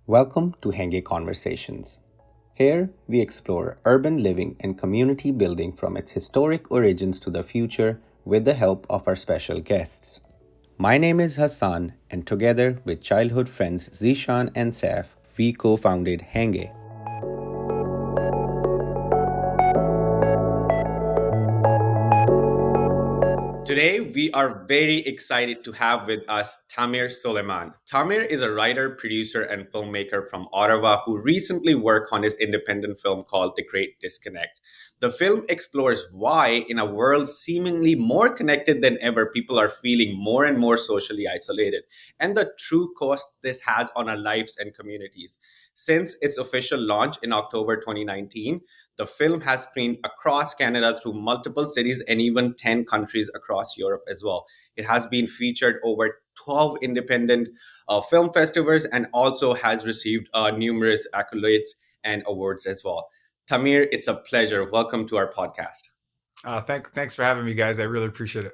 Welcome to Hangeh Conversations. Here, we explore urban living and community building from its historic origins to the future with the help of our special guests. My name is Hassan, and together with childhood friends Zishan and Saif, we co founded Hangeh. Today, we are very excited to have with us Tamer Soleiman. Tamer is a writer, producer, and filmmaker from Ottawa who recently worked on his independent film called The Great Disconnect. The film explores why, in a world seemingly more connected than ever, people are feeling more and more socially isolated, and the true cost this has on our lives and communities. Since its official launch in October 2019, the film has screened across Canada through multiple cities and even 10 countries across Europe as well. It has been featured over 12 independent film festivals and also has received numerous accolades and awards as well. Tamir, it's a pleasure. Welcome to our podcast. Thanks for having me, guys. I really appreciate it.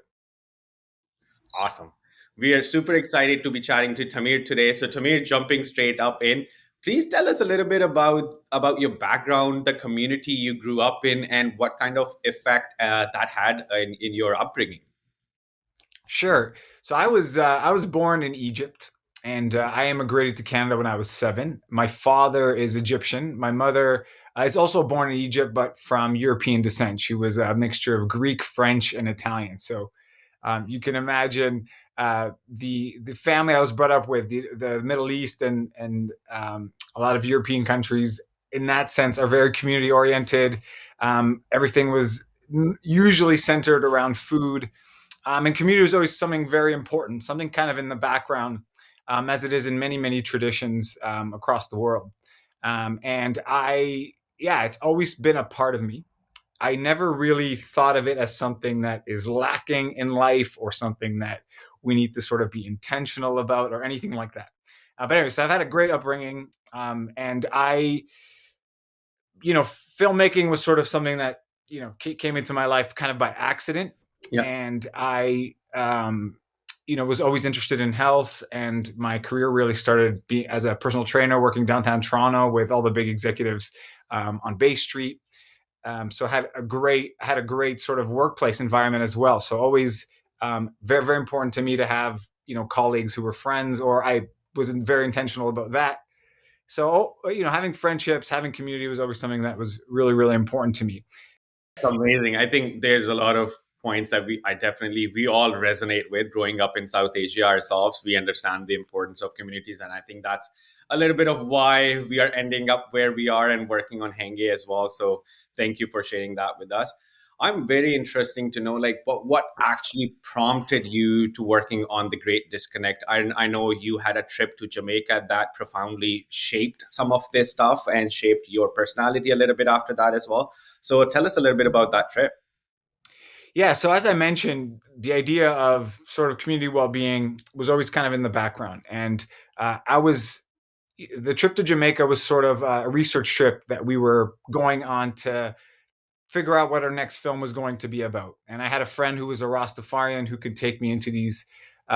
Awesome. We are super excited to be chatting to Tamir today. So, Tamir, jumping straight up in, please tell us a little bit about your background, the community you grew up in, and what kind of effect that had in your upbringing. Sure. So I was born in Egypt, and I immigrated to Canada when I was 7. My father is Egyptian. My mother is also born in Egypt, but from European descent. She was a mixture of Greek, French, and Italian. So you can imagine the family I was brought up with, the Middle East and a lot of European countries. In that sense, are very community oriented. Everything was usually centered around food. And community is always something very important, something kind of in the background, as it is in many, many traditions across the world. Yeah, it's always been a part of me. I never really thought of it as something that is lacking in life or something that we need to sort of be intentional about or anything like that. But anyway, so I've had a great upbringing, and filmmaking was sort of something that came into my life kind of by accident, Yeah. and I was always interested in health, and my career really started being as a personal trainer working downtown Toronto with all the big executives on Bay Street. So I had a great sort of workplace environment as well. So always very, very important to me to have colleagues who were friends, or I was very intentional about that. So having friendships, having community was always something that was really, really important to me. Amazing. I think there's a lot of points that we all resonate with. Growing up in South Asia ourselves, we understand the importance of communities, and I think that's a little bit of why we are ending up where we are and working on Hangeh as well. So thank you for sharing that with us. I'm very interesting to know like what actually prompted you to working on the Great Disconnect. I know you had a trip to Jamaica that profoundly shaped some of this stuff and shaped your personality a little bit after that as well. So tell us a little bit about that trip. Yeah, so as I mentioned, the idea of sort of community well-being was always kind of in the background, and I was the trip to Jamaica was sort of a research trip that we were going on to figure out what our next film was going to be about. And I had a friend who was a Rastafarian who could take me into these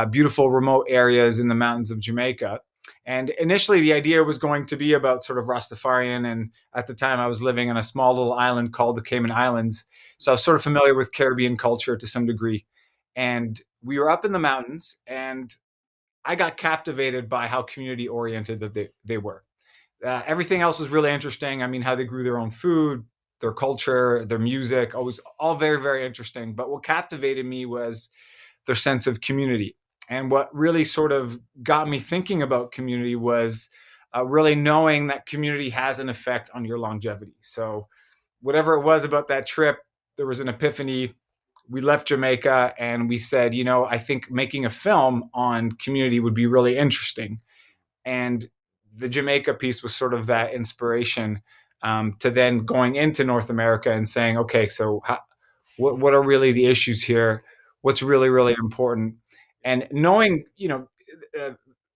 beautiful remote areas in the mountains of Jamaica. And initially, the idea was going to be about sort of Rastafarian. And at the time, I was living on a small little island called the Cayman Islands. So I was sort of familiar with Caribbean culture to some degree. And we were up in the mountains, and I got captivated by how community oriented that they were. Everything else was really interesting. I mean, how they grew their own food, their culture, their music, always all very, very interesting. But what captivated me was their sense of community. And what really sort of got me thinking about community was really knowing that community has an effect on your longevity. So, whatever it was about that trip, there was an epiphany. We left Jamaica and we said, I think making a film on community would be really interesting. And the Jamaica piece was sort of that inspiration to then going into North America and saying, okay, so what are really the issues here? What's really, really important? And knowing,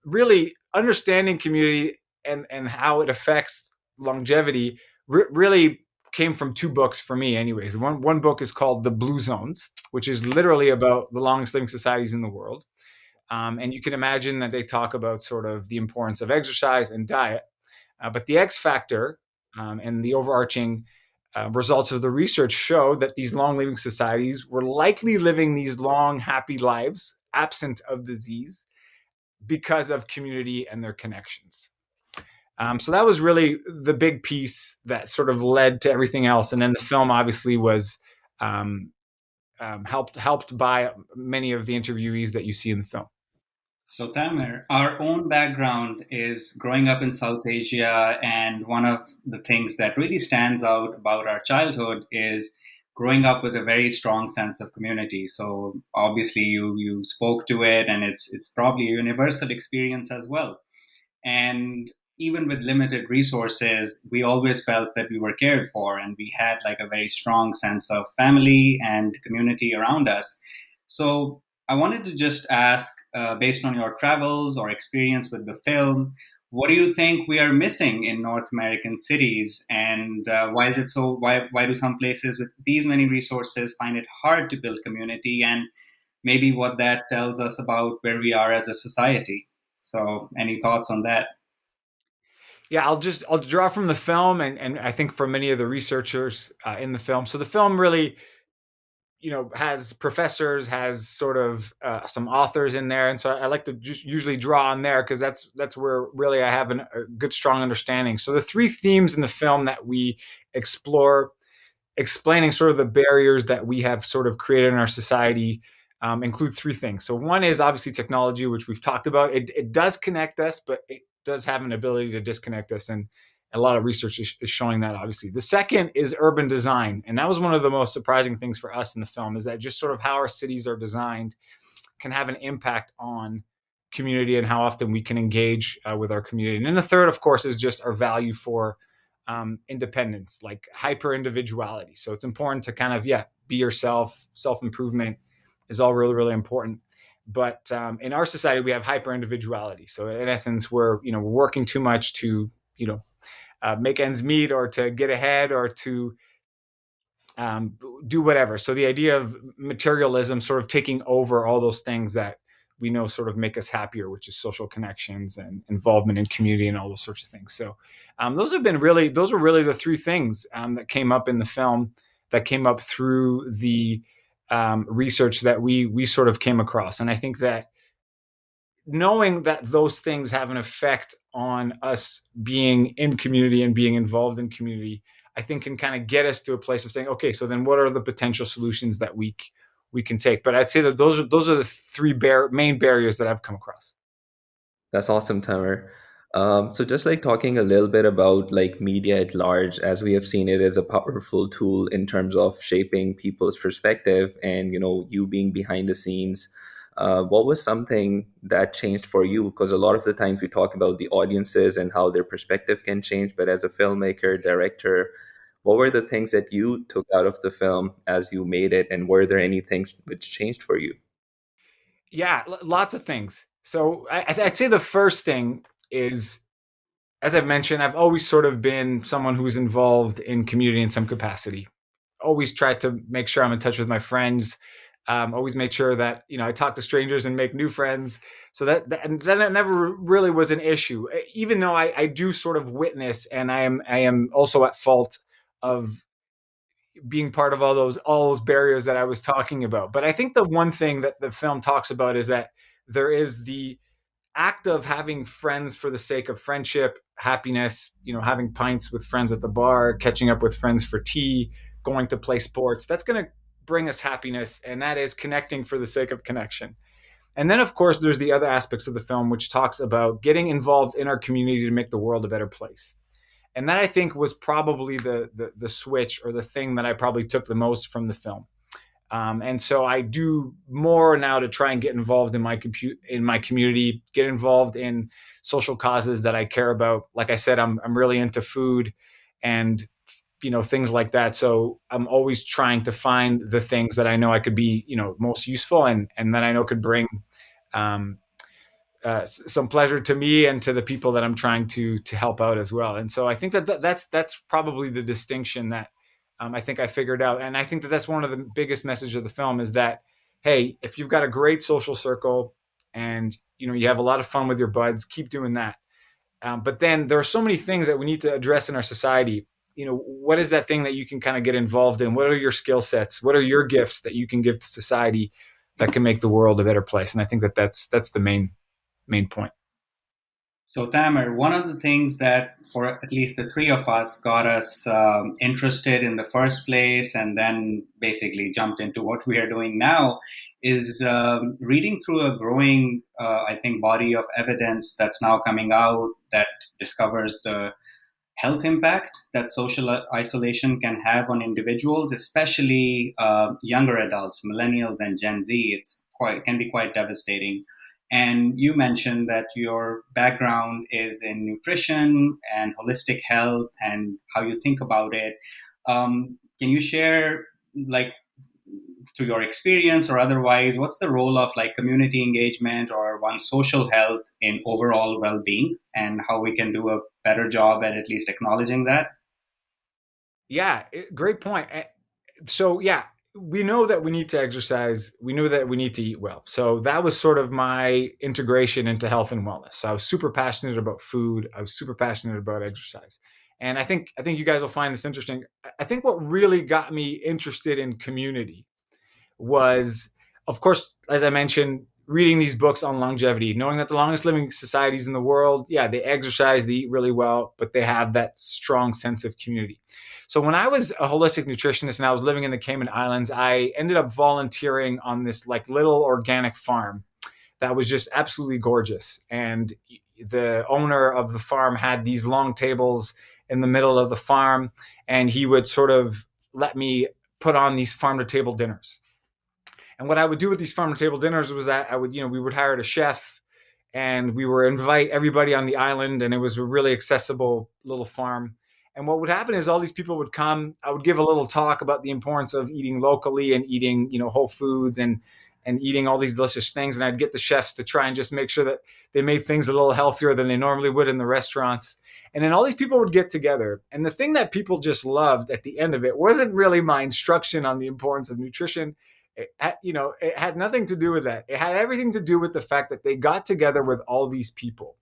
really understanding community and how it affects longevity really came from 2 books for me anyways. One book is called The Blue Zones, which is literally about the longest living societies in the world. And you can imagine that they talk about sort of the importance of exercise and diet. But the X factor and the overarching results of the research show that these long living societies were likely living these long, happy lives absent of disease because of community and their connections. So that was really the big piece that sort of led to everything else. And then the film obviously was um, helped by many of the interviewees that you see in the film. So, Tamer, our own background is growing up in South Asia, and one of the things that really stands out about our childhood is growing up with a very strong sense of community. So, obviously, you spoke to it, and it's probably a universal experience as well. And even with limited resources, we always felt that we were cared for, and we had like a very strong sense of family and community around us. So I wanted to just ask, based on your travels or experience with the film, what do you think we are missing in North American cities, and why is it so? Why do some places with these many resources find it hard to build community, and maybe what that tells us about where we are as a society? So, any thoughts on that? Yeah, I'll draw from the film, and I think from many of the researchers in the film. So the film really, has professors, has sort of some authors in there, and so I like to just usually draw on there because that's where really I have a good strong understanding. So the three themes in the film that we explore, explaining sort of the barriers that we have sort of created in our society, include three things. So one is obviously technology, which we've talked about. It does connect us, but it does have an ability to disconnect us, and a lot of research is showing that. Obviously, the second is urban design, and that was one of the most surprising things for us in the film, is that just sort of how our cities are designed can have an impact on community and how often we can engage with our community. And then the third, of course, is just our value for independence, like hyper individuality. So it's important to kind of, yeah, be yourself. Self improvement is all really, really important. But in our society, we have hyper individuality. So in essence, we're working too much to make ends meet, or to get ahead, or to do whatever. So the idea of materialism sort of taking over all those things that we know sort of make us happier, which is social connections and involvement in community and all those sorts of things. So those were really the three things that came up in the film, that came up through the research that we sort of came across. And I think that knowing that those things have an effect on us being in community and being involved in community, I think can kind of get us to a place of saying, okay, so then what are the potential solutions that we can take? But I'd say that those are the three main barriers that I've come across. That's awesome, Tamer. So just like talking a little bit about like media at large, as we have seen it as a powerful tool in terms of shaping people's perspective, and you being behind the scenes, what was something that changed for you? Because a lot of the times we talk about the audiences and how their perspective can change, but as a filmmaker, director, what were the things that you took out of the film as you made it, and were there any things which changed for you? Yeah, lots of things. So I'd say the first thing is, as I've mentioned, I've always sort of been someone who's involved in community in some capacity. Always tried to make sure I'm in touch with my friends. Always made sure that I talk to strangers and make new friends. So and then it never really was an issue, even though I do sort of witness, and I am also at fault of being part of all those barriers that I was talking about. But I think the one thing that the film talks about is that there is the act of having friends for the sake of friendship, happiness, having pints with friends at the bar, catching up with friends for tea, going to play sports. That's going to bring us happiness, and that is connecting for the sake of connection. And then, of course, there's the other aspects of the film, which talks about getting involved in our community to make the world a better place. And that, I think, was probably the switch, or the thing that I probably took the most from the film. And so I do more now to try and get involved in my community, get involved in social causes that I care about. Like I said, I'm really into food and things like that. So I'm always trying to find the things that I know I could be most useful, and that I know could bring um, some pleasure to me and to the people that I'm trying to help out as well. And so I think that's probably the distinction that I think I figured out. And I think that that's one of the biggest messages of the film, is that, hey, if you've got a great social circle and you have a lot of fun with your buds. Keep doing that. But then there are so many things that we need to address in our society. What is that thing that you can kind of get involved in? What are your skill sets? What are your gifts that you can give to society that can make the world a better place? And I think that that's the main point. So, Tamer, one of the things that, for at least the three of us, got us interested in the first place and then basically jumped into what we are doing now is reading through a growing, I think, body of evidence that's now coming out that discovers the health impact that social isolation can have on individuals, especially younger adults, millennials and Gen Z. Can be quite devastating. And you mentioned that your background is in nutrition and holistic health and how you think about it. Can you share, like, to your experience or otherwise, what's the role of like community engagement or one's social health in overall well-being, and how we can do a better job at least acknowledging that? Yeah, great point. So yeah, we know that we need to exercise. We know that we need to eat well. So that was sort of my integration into health and wellness. So I was super passionate about food. I was super passionate about exercise. And I think you guys will find this interesting. I think what really got me interested in community was, of course, as I mentioned, reading these books on longevity, knowing that the longest living societies in the world, yeah, they exercise, they eat really well, but they have that strong sense of community. So when I was a holistic nutritionist and I was living in the Cayman Islands, I ended up volunteering on this like little organic farm that was just absolutely gorgeous. And the owner of the farm had these long tables in the middle of the farm, and he would sort of let me put on these farm to table dinners. And what I would do with these farm to table dinners was that we would hire a chef, and we would invite everybody on the island, and it was a really accessible little farm. And what would happen is all these people would come. I would give a little talk about the importance of eating locally and eating, whole foods and eating all these delicious things. And I'd get the chefs to try and just make sure that they made things a little healthier than they normally would in the restaurants. And then all these people would get together. And the thing that people just loved at the end of it wasn't really my instruction on the importance of nutrition. It had nothing to do with that. It had everything to do with the fact that they got together with all these people,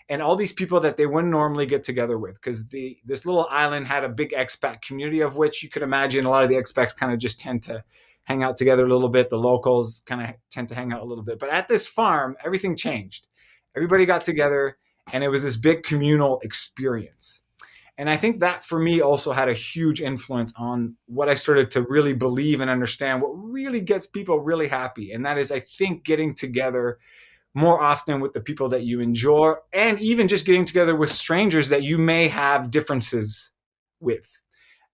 and all these people that they wouldn't normally get together with, because this little island had a big expat community, of which you could imagine a lot of the expats kind of just tend to hang out together a little bit. The locals kind of tend to hang out a little bit. But at this farm, everything changed. Everybody got together, and it was this big communal experience. And I think that for me also had a huge influence on what I started to really believe and understand what really gets people really happy. And that is, I think, getting together more often with the people that you enjoy, and even just getting together with strangers that you may have differences with.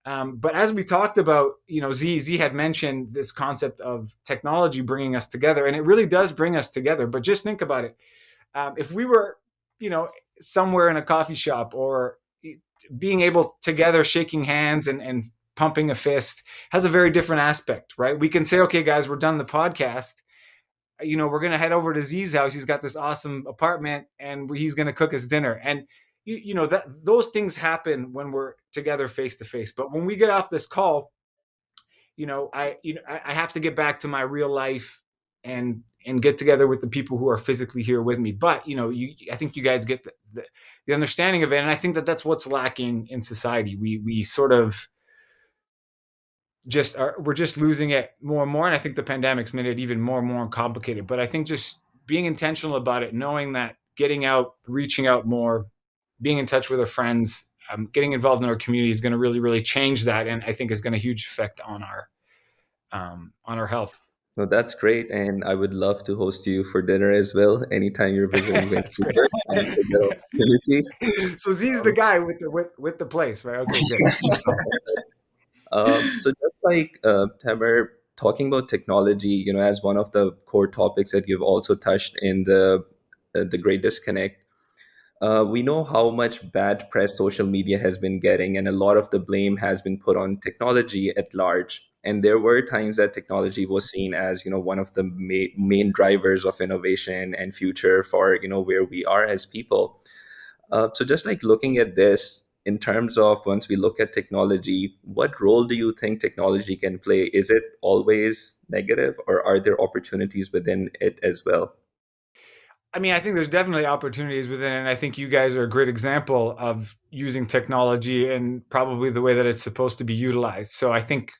But as we talked about, Z had mentioned this concept of technology bringing us together, and it really does bring us together. But just think about it. If we were, somewhere in a coffee shop, or being able together, shaking hands and pumping a fist has a very different aspect, right? We can say, okay, guys, we're done the podcast. We're going to head over to Z's house. He's got this awesome apartment, and he's going to cook us dinner. And that those things happen when we're together face to face. But when we get off this call, I have to get back to my real life and get together with the people who are physically here with me. But I think you guys get the understanding of it, and I think that that's what's lacking in society. We sort of we're just losing it more and more, and I think the pandemic's made it even more and more complicated. But I think just being intentional about it, knowing that getting out, reaching out more, being in touch with our friends, getting involved in our community is going to really, really change that, and I think is going to huge effect on our health. No, that's great, and I would love to host you for dinner as well anytime you're visiting That's Vancouver. And if you get opportunity. so Z's the Um, guy with the place, right? Okay, good. That's awesome. so just like Tamer, talking about technology, as one of the core topics that you've also touched in the Great Disconnect, we know how much bad press social media has been getting, and a lot of the blame has been put on technology at large. And there were times that technology was seen as, one of the main drivers of innovation and future for, where we are as people. So just like looking at this in terms of once we look at technology, what role do you think technology can play? Is it always negative, or are there opportunities within it as well? I mean, I think there's definitely opportunities within it. And I think you guys are a great example of using technology and probably the way that it's supposed to be utilized. So I think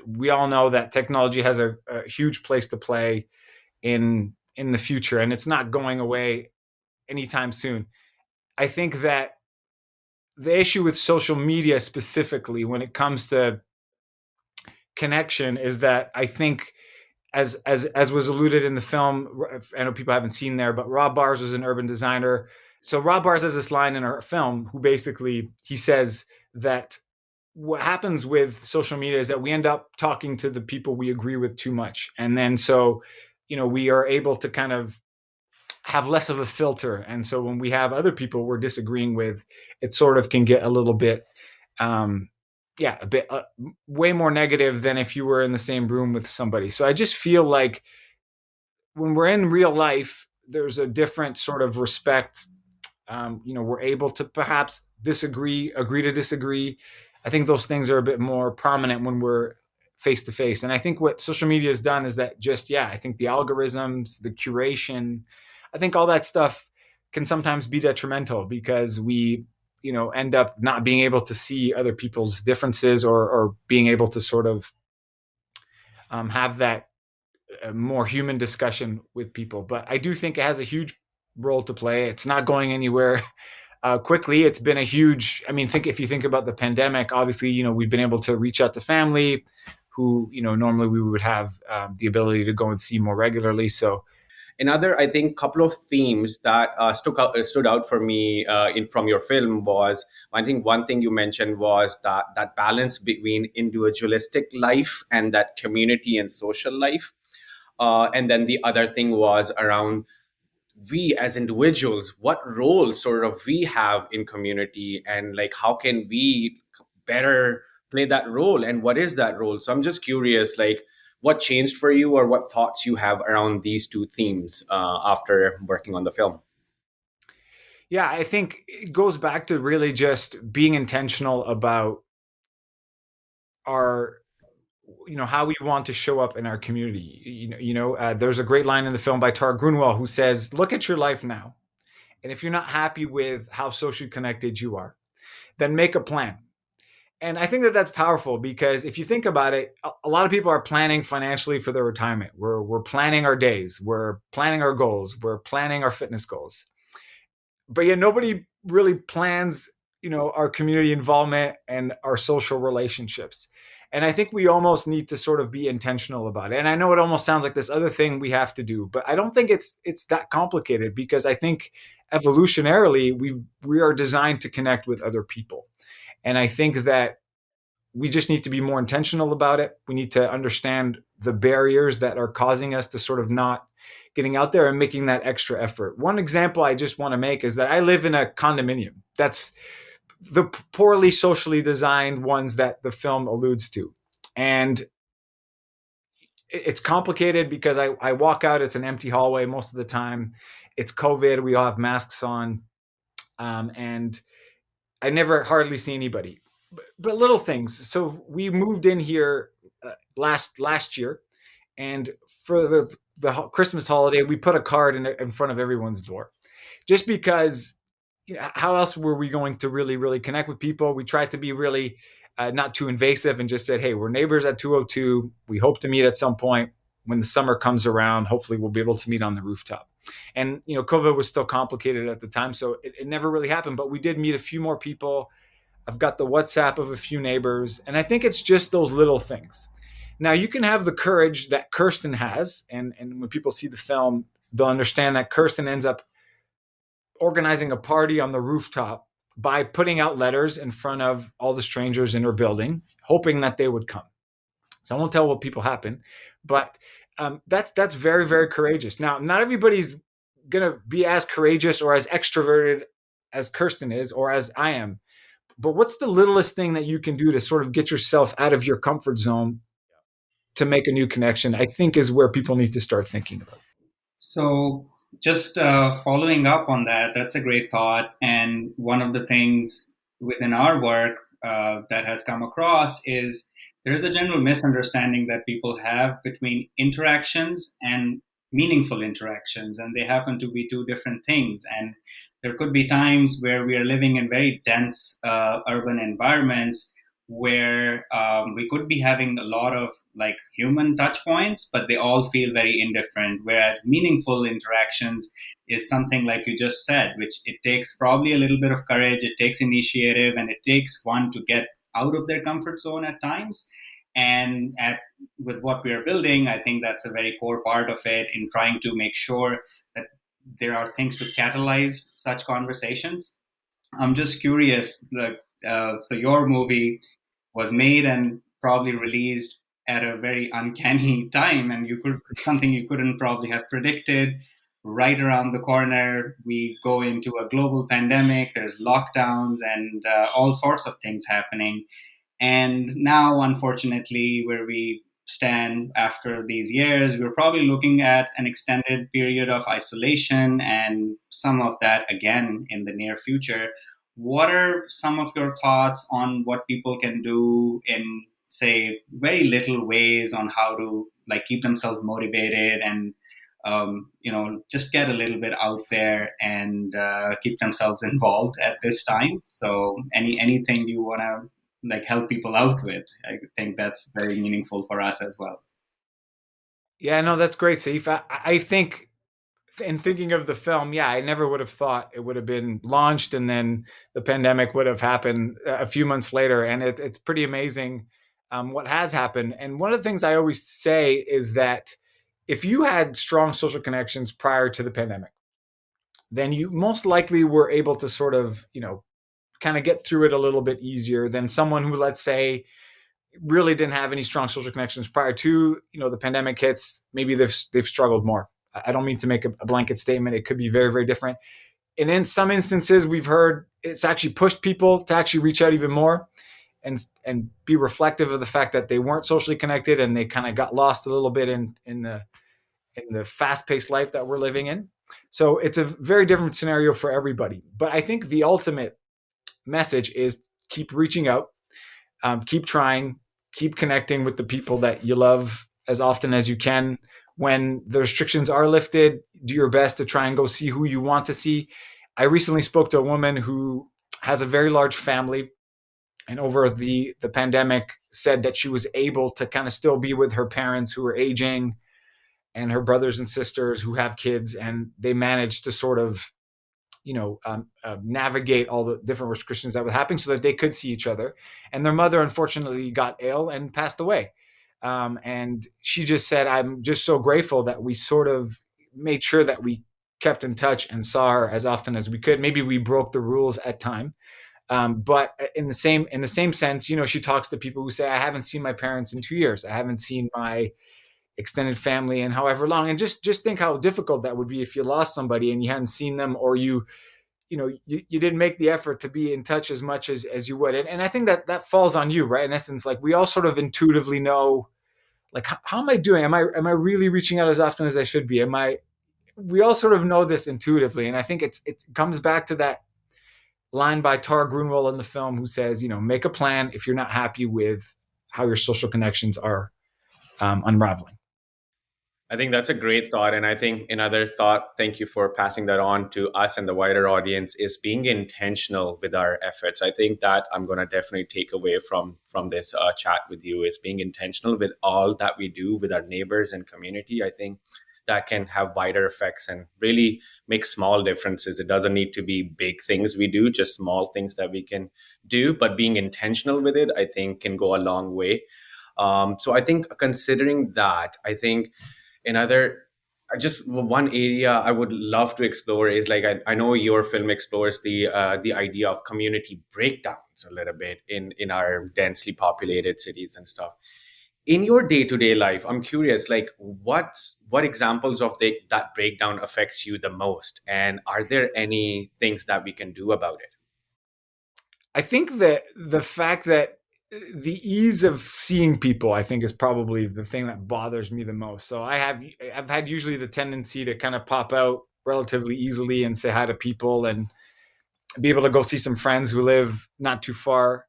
we all know that technology has a huge place to play in the future, and it's not going away anytime soon. I think that the issue with social media specifically when it comes to connection is that I think as was alluded in the film, I know people haven't seen there, but Rob Bars was an urban designer. So Rob Bars has this line in our film who basically he says that what happens with social media is that we end up talking to the people we agree with too much. And then so, we are able to kind of have less of a filter. And so when we have other people we're disagreeing with, it sort of can get a little bit, um, yeah, a bit way more negative than if you were in the same room with somebody. So I just feel like when we're in real life, there's a different sort of respect. We're able to perhaps agree to disagree. I think those things are a bit more prominent when we're face to face. And I think what social media has done is that I think the algorithms, the curation, I think all that stuff can sometimes be detrimental because we, end up not being able to see other people's differences or being able to sort of have that more human discussion with people. But I do think it has a huge role to play. It's not going anywhere quickly. It's been a huge, I mean, if you think about the pandemic, obviously, we've been able to reach out to family who, normally we would have the ability to go and see more regularly. So Another, I think, couple of themes that stood out for me in from your film was, I think one thing you mentioned was that balance between individualistic life and that community and social life. And then the other thing was around we as individuals, what role sort of we have in community, and like how can we better play that role, and what is that role? So I'm just curious, like what changed for you or what thoughts you have around these two themes after working on the film. yeah, I think it goes back to really just being intentional about our how we want to show up in our community. There's a great line in the film by Tara Grunwald who says, "Look at your life now, and if you're not happy with how socially connected you are, then make a plan." And I think that that's powerful because if you think about it, a lot of people are planning financially for their retirement. We're planning our days, we're planning our goals, we're planning our fitness goals, but yet nobody really plans, our community involvement and our social relationships. And I think we almost need to sort of be intentional about it. And I know it almost sounds like this other thing we have to do, but I don't think it's that complicated because I think evolutionarily we are designed to connect with other people. And I think that we just need to be more intentional about it. We need to understand the barriers that are causing us to sort of not getting out there and making that extra effort. One example I just want to make is that I live in a condominium. That's the poorly socially designed ones that the film alludes to. And it's complicated because I walk out, it's an empty hallway most of the time. It's COVID, we all have masks on. And I never hardly see anybody. But little things. So we moved in here last year, and for the Christmas holiday, we put a card in front of everyone's door, just because. How else were we going to really connect with people? We tried to be really not too invasive and just said, "Hey, we're neighbors at 202. We hope to meet at some point when the summer comes around. Hopefully, we'll be able to meet on the rooftop." And COVID was still complicated at the time, so it never really happened. But we did meet a few more people. I've got the WhatsApp of a few neighbors, and I think it's just those little things. Now you can have the courage that Kirsten has, and when people see the film, they'll understand that Kirsten ends up organizing a party on the rooftop by putting out letters in front of all the strangers in her building, hoping that they would come. So I won't tell what people happen, but that's very, very courageous. Now, not everybody's gonna be as courageous or as extroverted as Kirsten is or as I am. But what's the littlest thing that you can do to sort of get yourself out of your comfort zone to make a new connection? I think is where people need to start thinking about. So, just following up on that, that's a great thought. And one of the things within our work that has come across is there is a general misunderstanding that people have between interactions and meaningful interactions, and they happen to be two different things. And there could be times where we are living in very dense urban environments where we could be having a lot of like human touch points, but they all feel very indifferent. Whereas meaningful interactions is something like you just said, which it takes probably a little bit of courage, it takes initiative, and it takes one to get out of their comfort zone at times. And with what we are building, I think that's a very core part of it in trying to make sure that there are things to catalyze such conversations. I'm just curious, so your movie was made and probably released at a very uncanny time, and you could something you couldn't probably have predicted. Right around the corner, we go into a global pandemic. There's lockdowns and all sorts of things happening. And now, unfortunately, where we stand after these years, we're probably looking at an extended period of isolation and some of that again in the near future. What are some of your thoughts on what people can do in, say, very little ways on how to like keep themselves motivated and just get a little bit out there and keep themselves involved at this time? So, anything you want to like help people out with, I think that's very meaningful for us as well. Yeah, no, that's great, Saif. I think in thinking of the film, yeah, I never would have thought it would have been launched and then the pandemic would have happened a few months later. And it's pretty amazing what has happened. And one of the things I always say is that if you had strong social connections prior to the pandemic, then you most likely were able to sort of, kind of get through it a little bit easier than someone who, let's say, really didn't have any strong social connections prior to the pandemic hits. Maybe they've struggled more. I don't mean to make a blanket statement. It could be very, very different. And in some instances, we've heard it's actually pushed people to actually reach out even more and be reflective of the fact that they weren't socially connected and they kind of got lost a little bit in the fast-paced life that we're living in. So it's a very different scenario for everybody. But I think the ultimate message is keep reaching out, keep trying, keep connecting with the people that you love as often as you can. When the restrictions are lifted, do your best to try and go see who you want to see. I recently spoke to a woman who has a very large family, and over the pandemic said that she was able to kind of still be with her parents who are aging and her brothers and sisters who have kids, and they managed to sort of navigate all the different restrictions that were happening so that they could see each other. And their mother, unfortunately, got ill and passed away. And she just said, I'm just so grateful that we sort of made sure that we kept in touch and saw her as often as we could. Maybe we broke the rules at time. But in the same sense, she talks to people who say, I haven't seen my parents in 2 years. I haven't seen my extended family in however long. And just think how difficult that would be if you lost somebody and you hadn't seen them, or you didn't make the effort to be in touch as much as you would. And I think that falls on you, right? In essence, like we all sort of intuitively know, like, how am I doing? Am I really reaching out as often as I should be? We all sort of know this intuitively. And I think it comes back to that line by Tara Grunwald in the film who says, make a plan if you're not happy with how your social connections are unraveling. I think that's a great thought. And I think another thought, thank you for passing that on to us and the wider audience, is being intentional with our efforts. I think that I'm going to definitely take away from this chat with you is being intentional with all that we do with our neighbors and community. I think that can have wider effects and really make small differences. It doesn't need to be big things we do, just small things that we can do. But being intentional with it, I think, can go a long way. So I think considering that, I think another just one area I would love to explore is like I know your film explores the idea of community breakdowns a little bit in our densely populated cities and stuff. In your day-to-day life, I'm curious, like what examples of that breakdown affects you the most, and are there any things that we can do about it? I think that the fact that the ease of seeing people, I think, is probably the thing that bothers me the most. So I've had usually the tendency to kind of pop out relatively easily and say hi to people and be able to go see some friends who live not too far.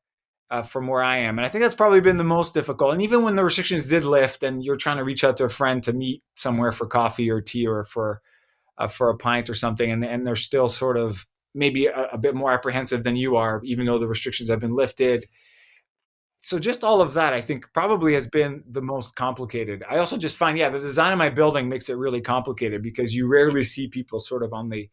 from where I am. And I think that's probably been the most difficult. And even when the restrictions did lift and you're trying to reach out to a friend to meet somewhere for coffee or tea or for a pint or something, and they're still sort of maybe a bit more apprehensive than you are, even though the restrictions have been lifted. So just all of that, I think, probably has been the most complicated. I also just find, yeah, the design of my building makes it really complicated because you rarely see people sort of on the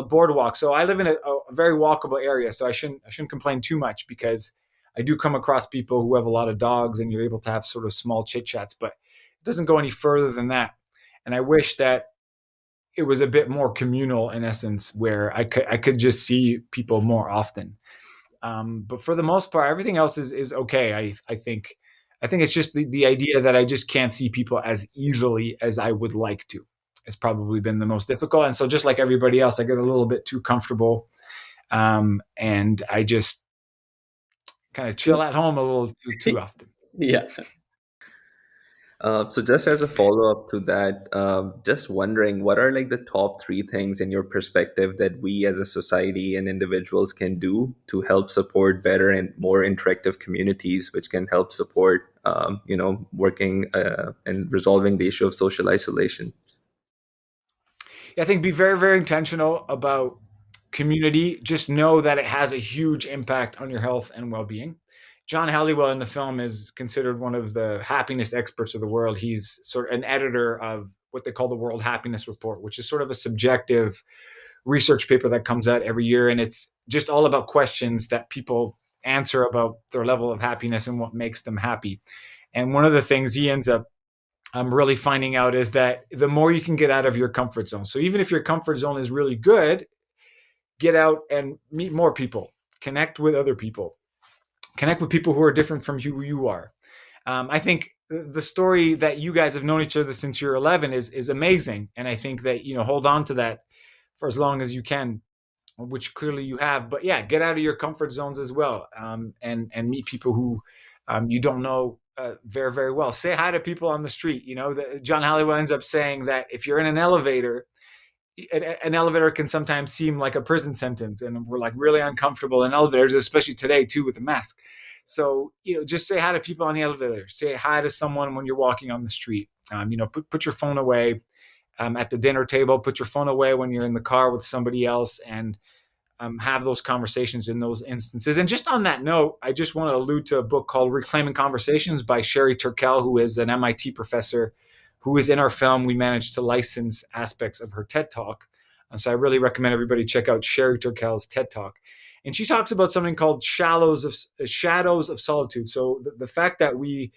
boardwalk. So I live in a very walkable area, so I shouldn't complain too much because I do come across people who have a lot of dogs, and you're able to have sort of small chit chats, but it doesn't go any further than that. And I wish that it was a bit more communal in essence, where I could just see people more often. But for the most part, everything else is okay. I think it's just the idea that I just can't see people as easily as I would like to. Has probably been the most difficult. And so just like everybody else, I get a little bit too comfortable. And I just kind of chill at home a little too often. Yeah. So just as a follow-up to that, just wondering what are like the top three things in your perspective that we as a society and individuals can do to help support better and more interactive communities, which can help support, working and resolving the issue of social isolation. I think be very, very intentional about community. Just know that it has a huge impact on your health and well-being. John Halliwell in the film is considered one of the happiness experts of the world. He's sort of an editor of what they call the World Happiness Report, which is sort of a subjective research paper that comes out every year. And it's just all about questions that people answer about their level of happiness and what makes them happy. And one of the things he ends up really finding out is that the more you can get out of your comfort zone. So even if your comfort zone is really good, get out and meet more people, connect with other people, connect with people who are different from who you are. I think the story that you guys have known each other since you're 11 is amazing. And I think that, hold on to that for as long as you can, which clearly you have. But yeah, get out of your comfort zones as well, and meet people who you don't know very, very well. Say hi to people on the street. John Halliwell ends up saying that if you're in an elevator, an elevator can sometimes seem like a prison sentence, and we're like really uncomfortable in elevators, especially today too with the mask. So just say hi to people on the elevator. Say hi to someone when you're walking on the street. Put your phone away at the dinner table. Put your phone away when you're in the car with somebody else, and have those conversations in those instances. And just on that note, I just want to allude to a book called Reclaiming Conversations by Sherry Turkell, who is an MIT professor who is in our film. We managed to license aspects of her TED Talk. So I really recommend everybody check out Sherry Turkell's TED Talk. And she talks about something called shadows of solitude. So the fact that we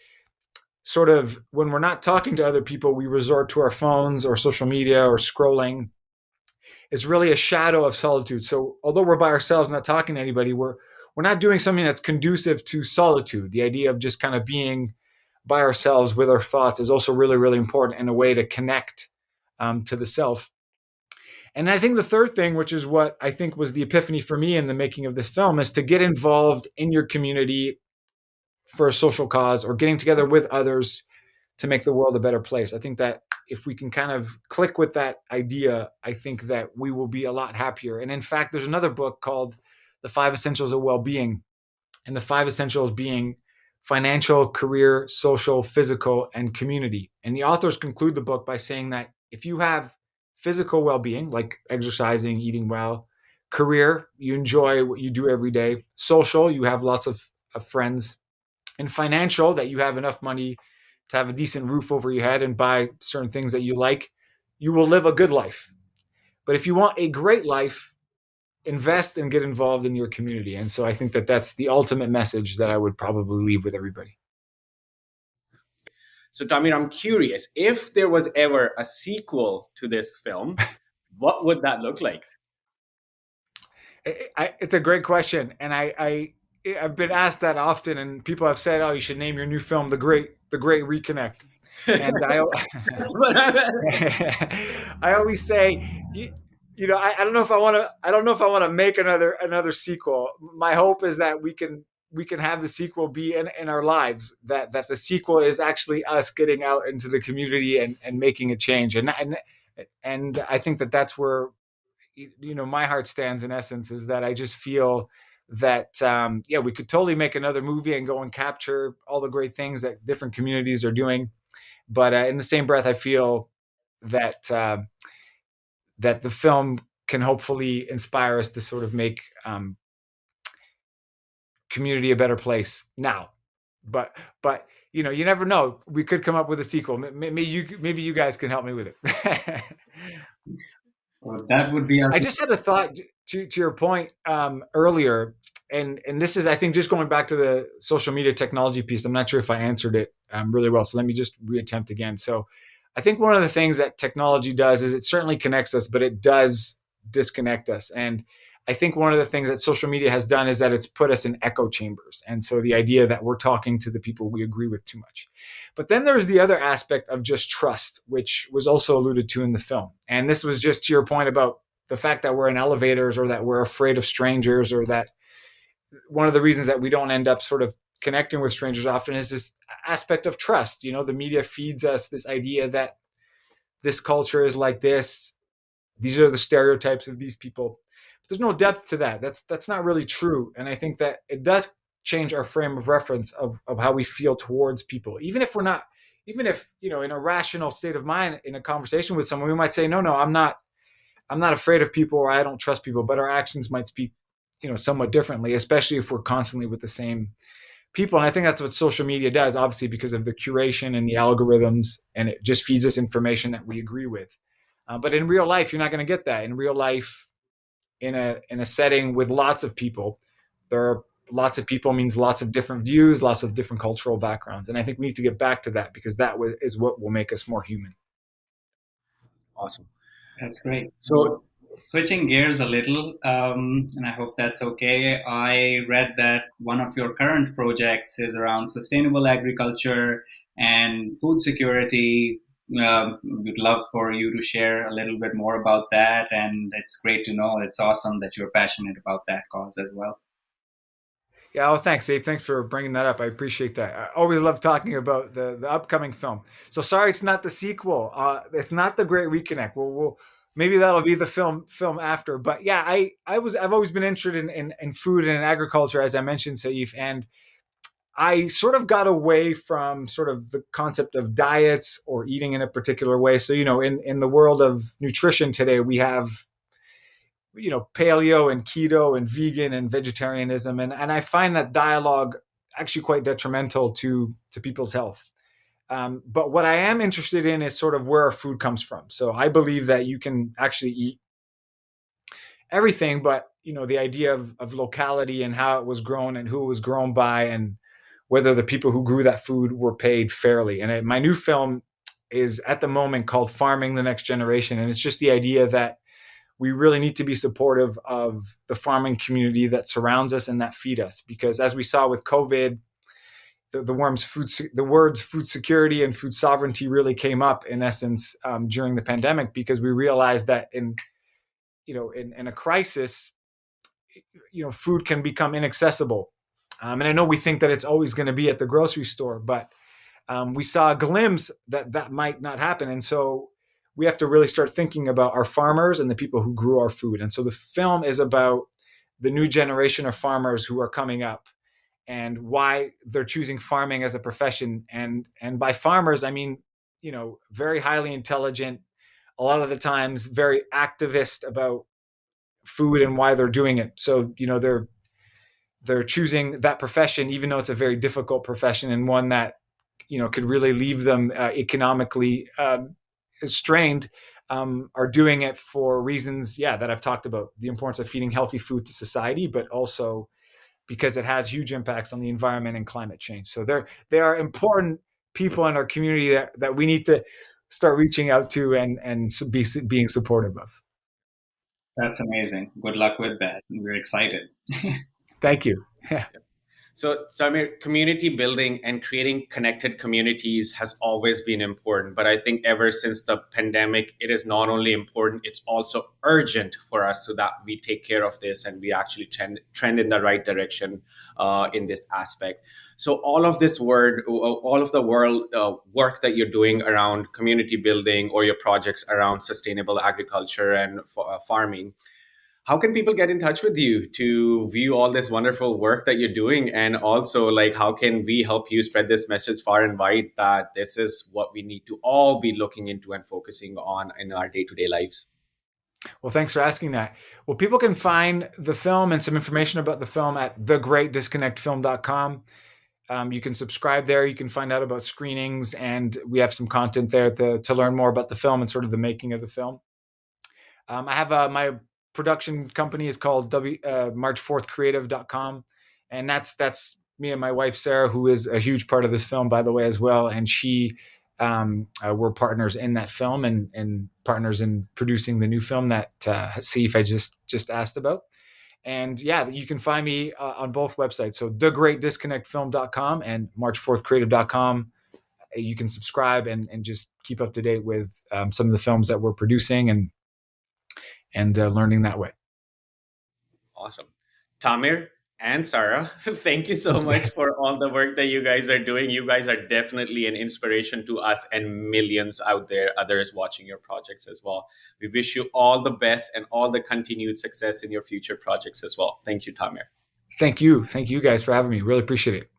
sort of, when we're not talking to other people, we resort to our phones or social media or scrolling, is really a shadow of solitude. So although we're by ourselves, not talking to anybody, we're not doing something that's conducive to solitude. The idea of just kind of being by ourselves with our thoughts is also really, really important in a way to connect to the self. And I think the third thing, which is what I think was the epiphany for me in the making of this film, is to get involved in your community for a social cause or getting together with others to make the world a better place. I think that if we can kind of click with that idea, I think that we will be a lot happier. And in fact, there's another book called The 5 Essentials of Well-Being, and the 5 essentials being financial, career, social, physical, and community. And the authors conclude the book by saying that if you have physical well-being, like exercising, eating well; career, you enjoy what you do every day; social, you have lots of friends; and financial, that you have enough money to have a decent roof over your head and buy certain things that you like, you will live a good life. But if you want a great life, invest and get involved in your community. And so I think that that's the ultimate message that I would probably leave with everybody. So, Tamir, I'm curious, if there was ever a sequel to this film, what would that look like? It's a great question, and I've been asked that often, and people have said, "Oh, you should name your new film the Great Reconnect." And I always say, I don't know if I want to. I don't know if I want to make another sequel. My hope is that we can have the sequel be in our lives. That the sequel is actually us getting out into the community and making a change. And I think that that's where my heart stands. In essence, is that I just feel that yeah, we could totally make another movie and go and capture all the great things that different communities are doing. But in the same breath, I feel that that the film can hopefully inspire us to sort of make community a better place now. But you never know. We could come up with a sequel. Maybe you guys can help me with it. Well, that would be our. I just had a thought to your point earlier, and this is, I think, just going back to the social media technology piece. I'm not sure if I answered it really well, so let me just reattempt again. So, I think one of the things that technology does is it certainly connects us, but it does disconnect us. And I think one of the things that social media has done is that it's put us in echo chambers. And so the idea that we're talking to the people we agree with too much. But then there's the other aspect of just trust, which was also alluded to in the film. And this was just to your point about the fact that we're in elevators, or that we're afraid of strangers, or that one of the reasons that we don't end up sort of connecting with strangers often is this aspect of trust. The media feeds us this idea that this culture is like this. These are the stereotypes of these people. But there's no depth to that. That's not really true. And I think that it does change our frame of reference of how we feel towards people. Even if, in a rational state of mind in a conversation with someone, we might say, no, I'm not afraid of people, or I don't trust people, but our actions might speak, somewhat differently, especially if we're constantly with the same people. And I think that's what social media does, obviously, because of the curation and the algorithms, and it just feeds us information that we agree with. But in real life, you're not going to get that. In real life, in a setting with lots of people, there are lots of people means lots of different views, lots of different cultural backgrounds. And I think we need to get back to that, because that is what will make us more human. Awesome. That's great. So, Switching gears a little, and I hope that's okay. I read that one of your current projects is around sustainable agriculture and food security. We'd love for you to share a little bit more about that. And it's great to know. It's awesome that you're passionate about that cause as well. Yeah, well, thanks, Dave. Thanks for bringing that up. I appreciate that. I always love talking about the upcoming film. So sorry, it's not the sequel. It's not The Great Reconnect. We'll maybe that'll be the film after. But yeah, I've always been interested in food and in agriculture, as I mentioned, Saif, and I sort of got away from sort of the concept of diets or eating in a particular way. So in the world of nutrition today, we have paleo and keto and vegan and vegetarianism, and I find that dialogue actually quite detrimental to people's health. But what I am interested in is sort of where our food comes from. So I believe that you can actually eat everything, but the idea of locality and how it was grown and who it was grown by, and whether the people who grew that food were paid fairly. And my new film is at the moment called Farming the Next Generation, and it's just the idea that we really need to be supportive of the farming community that surrounds us and that feed us. Because as we saw with COVID, the words food security and food sovereignty really came up in essence during the pandemic, because we realized that in a crisis, food can become inaccessible. And I know we think that it's always going to be at the grocery store, but we saw a glimpse that might not happen. And so we have to really start thinking about our farmers and the people who grew our food. And so the film is about the new generation of farmers who are coming up, and why they're choosing farming as a profession. And by farmers, I mean, very highly intelligent, a lot of the times very activist about food and why they're doing it. So, they're choosing that profession, even though it's a very difficult profession, and one that, could really leave them economically strained, are doing it for reasons, that I've talked about, the importance of feeding healthy food to society, but also because it has huge impacts on the environment and climate change. So they are important people in our community that we need to start reaching out to and being supportive of. That's amazing. Good luck with that. We're excited. Thank you. So, I mean, community building and creating connected communities has always been important. But I think ever since the pandemic, it is not only important, it's also urgent for us, so that we take care of this and we actually trend in the right direction in this aspect. So all of this all of the work that you're doing around community building, or your projects around sustainable agriculture and farming, How can people get in touch with you to view all this wonderful work that you're doing? And also, like, how can we help you spread this message far and wide that this is what we need to all be looking into and focusing on in our day-to-day lives? Well, thanks for asking that. Well, people can find the film and some information about the film at thegreatdisconnectfilm.com. You can subscribe there. You can find out about screenings, and we have some content there to learn more about the film and sort of the making of the film. I have my production company is called March4thcreative.com, and that's me and my wife Sarah, who is a huge part of this film, by the way, as well. And she we're partners in that film and partners in producing the new film that Saif I just asked about. And yeah, you can find me on both websites. So thegreatdisconnectfilm.com and March4thcreative.com. You can subscribe and just keep up to date with some of the films that we're producing and learning that way. Awesome. Tamer and Sarah, thank you so much for all the work that you guys are doing. You guys are definitely an inspiration to us and millions out there, others watching your projects as well. We wish you all the best and all the continued success in your future projects as well. Thank you, Tamer. Thank you. Thank you guys for having me. Really appreciate it.